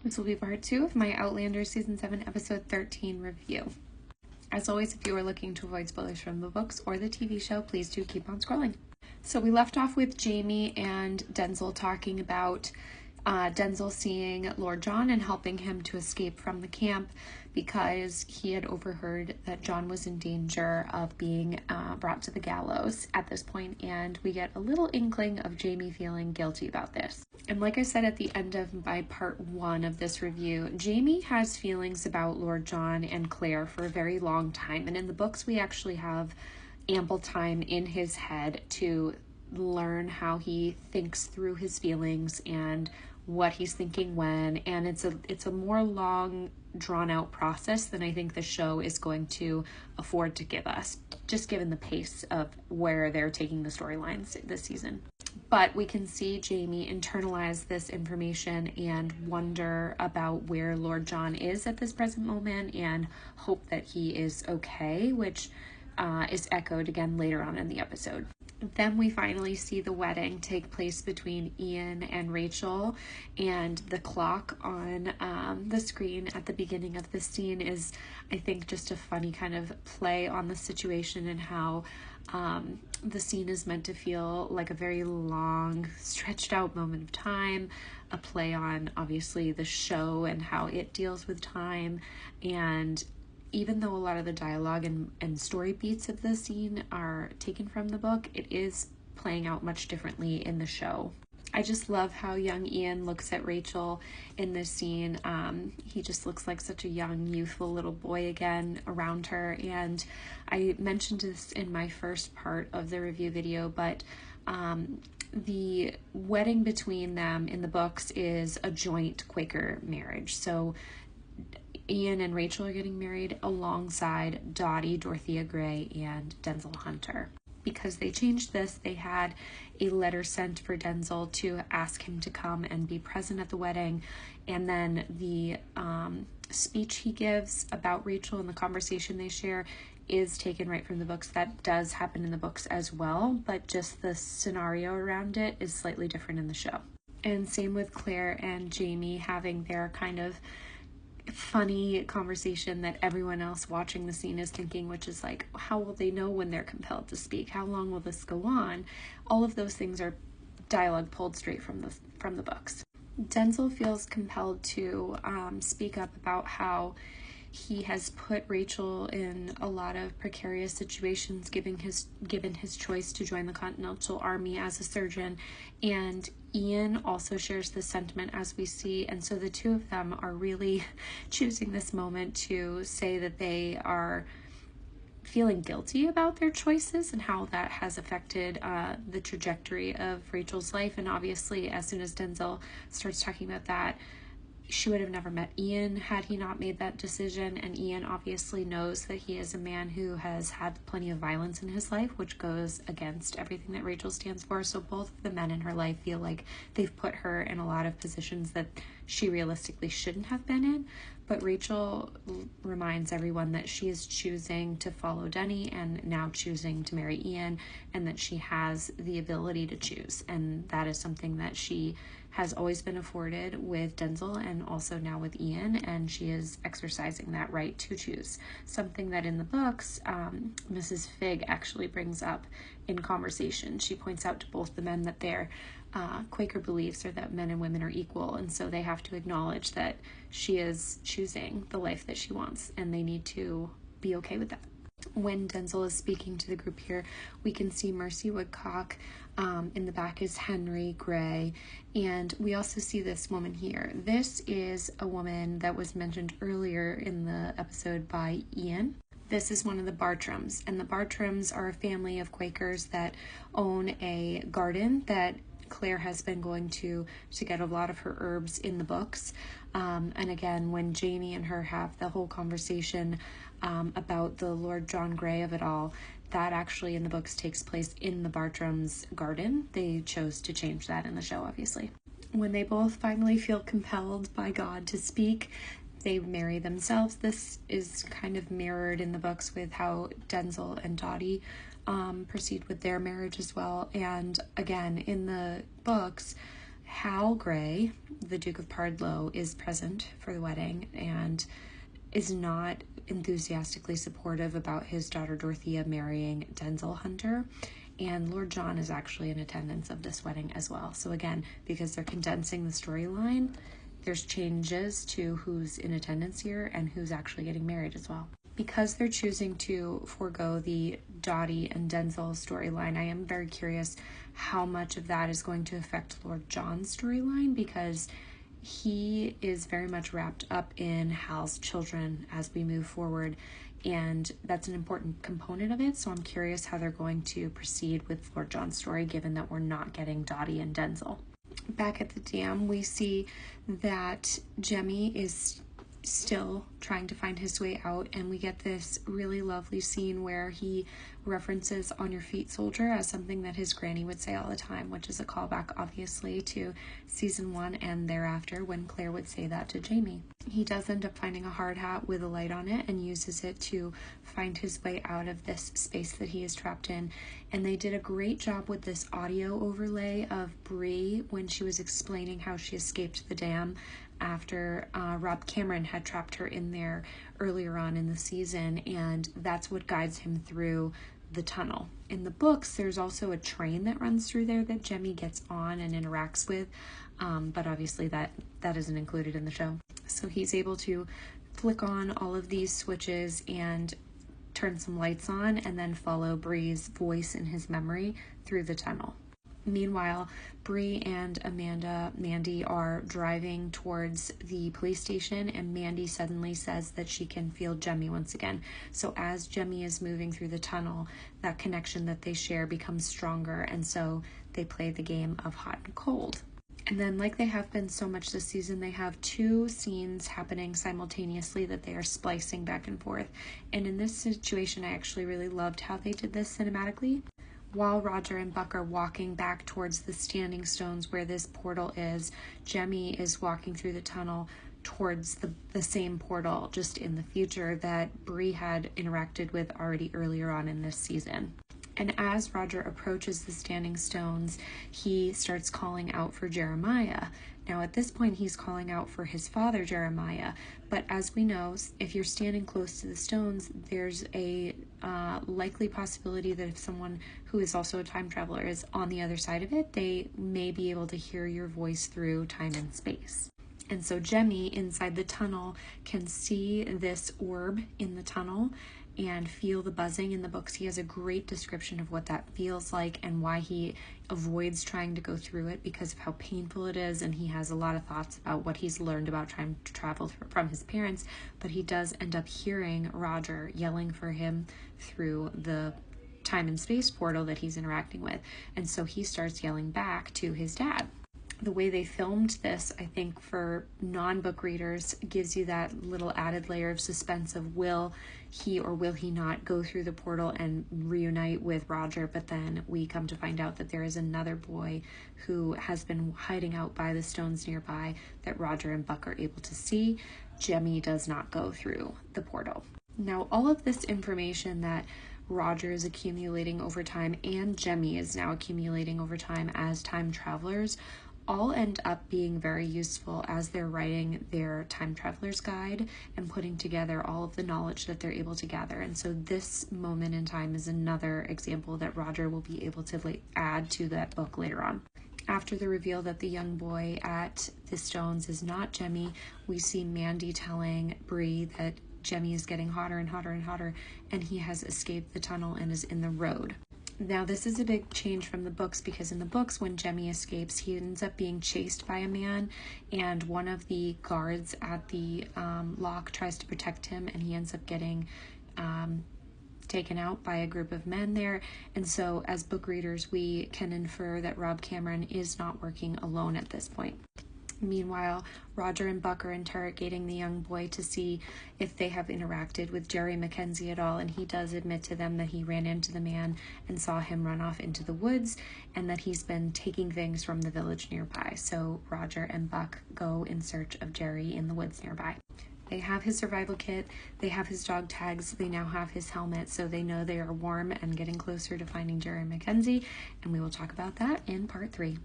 This will be part 2 of my Outlander Season 7, Episode 13 review. As always, if you are looking to avoid spoilers from the books or the TV show, please do keep on scrolling. So we left off with Jamie and Denzel talking about Denzel seeing Lord John and helping him to escape from the camp because he had overheard that John was in danger of being brought to the gallows at this point, and we get a little inkling of Jamie feeling guilty about this. And like I said at the end of my part 1 of this review, Jamie has feelings about Lord John and Claire for a very long time, and in the books we actually have ample time in his head to learn how he thinks through his feelings and what he's thinking when, and it's a more long drawn out process than I think the show is going to afford to give us, just given the pace of where they're taking the storylines this season. But we can see Jamie internalize this information and wonder about where Lord John is at this present moment and hope that he is okay, which is echoed again later on in the episode. Then we finally see the wedding take place between Ian and Rachel, and the clock on the screen at the beginning of the scene is, I think, just a funny kind of play on the situation and how the scene is meant to feel like a very long, stretched out moment of time, a play on obviously the show and how it deals with time. And even though a lot of the dialogue and story beats of the scene are taken from the book, it is playing out much differently in the show. I just love how young Ian looks at Rachel in this scene. He just looks like such a young, youthful little boy again around her. And I mentioned this in my first part of the review video, but the wedding between them in the books is a joint Quaker marriage. So Ian and Rachel are getting married alongside Dottie, Dorothea Gray, and Denzel Hunter. Because they changed this, they had a letter sent for Denzel to ask him to come and be present at the wedding. And then the speech he gives about Rachel and the conversation they share is taken right from the books. That does happen in the books as well, but just the scenario around it is slightly different in the show. And same with Claire and Jamie having their kind of funny conversation that everyone else watching the scene is thinking, which is like, how will they know when they're compelled to speak? How long will this go on? All of those things are dialogue pulled straight from the books. Denzel feels compelled to speak up about how he has put Rachel in a lot of precarious situations, given his choice to join the Continental Army as a surgeon, and Ian also shares this sentiment, as we see, and so the two of them are really choosing this moment to say that they are feeling guilty about their choices and how that has affected the trajectory of Rachel's life. And obviously, as soon as Denzel starts talking about that, she would have never met Ian had he not made that decision, and Ian obviously knows that he is a man who has had plenty of violence in his life, which goes against everything that Rachel stands for. So both of the men in her life feel like they've put her in a lot of positions that she realistically shouldn't have been in. But Rachel reminds everyone that she is choosing to follow Denny and now choosing to marry Ian, and that she has the ability to choose, and that is something that she has always been afforded with Denzel and also now with Ian, and she is exercising that right to choose. Something that in the books, Mrs. Figg actually brings up in conversation. She points out to both the men that their Quaker beliefs are that men and women are equal, and so they have to acknowledge that she is choosing the life that she wants, and they need to be okay with that. When Denzel is speaking to the group here, we can see Mercy Woodcock. In the back is Henry Gray, and we also see this woman here. This is a woman that was mentioned earlier in the episode by Ian. This is one of the Bartrams, and the Bartrams are a family of Quakers that own a garden that Claire has been going to get a lot of her herbs in the books. And again, when Jamie and her have the whole conversation about the Lord John Grey of it all, that actually in the books takes place in the Bartram's garden. They chose to change that in the show, obviously. When they both finally feel compelled by God to speak, they marry themselves. This is kind of mirrored in the books with how Denzel and Dottie proceed with their marriage as well. And again, in the books, Hal Grey, the Duke of Pardlow, is present for the wedding and is not enthusiastically supportive about his daughter Dorothea marrying Denzel Hunter. And Lord John is actually in attendance of this wedding as well. So again, because they're condensing the storyline, there's changes to who's in attendance here and who's actually getting married as well. Because they're choosing to forego the Dottie and Denzel storyline, I am very curious how much of that is going to affect Lord John's storyline, because he is very much wrapped up in Hal's children as we move forward, and that's an important component of it. So I'm curious how they're going to proceed with Lord John's story, given that we're not getting Dottie and Denzel. Back at the dam, we see that Jemmy is still trying to find his way out, and we get this really lovely scene where he references "on your feet, soldier" as something that his granny would say all the time, which is a callback obviously to season 1 and thereafter, when Claire would say that to Jamie. He does end up finding a hard hat with a light on it and uses it to find his way out of this space that he is trapped in. And they did a great job with this audio overlay of Bree when she was explaining how she escaped the dam after Rob Cameron had trapped her in there earlier on in the season, and that's what guides him through the tunnel. In the books, there's also a train that runs through there that Jemmy gets on and interacts with, but obviously that isn't included in the show. So he's able to flick on all of these switches and turn some lights on, and then follow Bree's voice in his memory through the tunnel. Meanwhile, Bree and Mandy are driving towards the police station, and Mandy suddenly says that she can feel Jemmy once again. So as Jemmy is moving through the tunnel, that connection that they share becomes stronger, and so they play the game of hot and cold. And then, like they have been so much this season, they have 2 scenes happening simultaneously that they are splicing back and forth. And in this situation, I actually really loved how they did this cinematically. While Roger and Buck are walking back towards the standing stones where this portal is, Jemmy is walking through the tunnel towards the same portal, just in the future, that Bree had interacted with already earlier on in this season. And as Roger approaches the standing stones, he starts calling out for Jeremiah. Now at this point, he's calling out for his father, Jeremiah. But as we know, if you're standing close to the stones, there's a likely possibility that if someone who is also a time traveler is on the other side of it, they may be able to hear your voice through time and space. And so Jemmy, inside the tunnel, can see this orb in the tunnel and feel the buzzing. In the books, he has a great description of what that feels like and why he avoids trying to go through it because of how painful it is, and he has a lot of thoughts about what he's learned about trying to travel from his parents, but he does end up hearing Roger yelling for him through the time and space portal that he's interacting with, and so he starts yelling back to his dad. The way they filmed this, I think, for non-book readers gives you that little added layer of suspense of will he or will he not go through the portal and reunite with Roger. But then we come to find out that there is another boy who has been hiding out by the stones nearby that Roger and Buck are able to see. Jemmy does not go through the portal. Now, all of this information that Roger is accumulating over time and Jemmy is now accumulating over time as time travelers all end up being very useful as they're writing their time traveler's guide and putting together all of the knowledge that they're able to gather. And so this moment in time is another example that Roger will be able to add to that book later on. After the reveal that the young boy at the stones is not Jemmy, we see Mandy telling Bree that Jemmy is getting hotter and hotter and hotter, and he has escaped the tunnel and is in the road. Now, this is a big change from the books, because in the books, when Jemmy escapes, he ends up being chased by a man, and one of the guards at the lock tries to protect him, and he ends up getting taken out by a group of men there. And so, as book readers, we can infer that Rob Cameron is not working alone at this point. Meanwhile, Roger and Buck are interrogating the young boy to see if they have interacted with Jerry Mackenzie at all, and he does admit to them that he ran into the man and saw him run off into the woods, and that he's been taking things from the village nearby. So Roger and Buck go in search of Jerry in the woods nearby. They have his survival kit, they have his dog tags, they now have his helmet, so they know they are warm and getting closer to finding Jerry Mackenzie, and we will talk about that in part 3.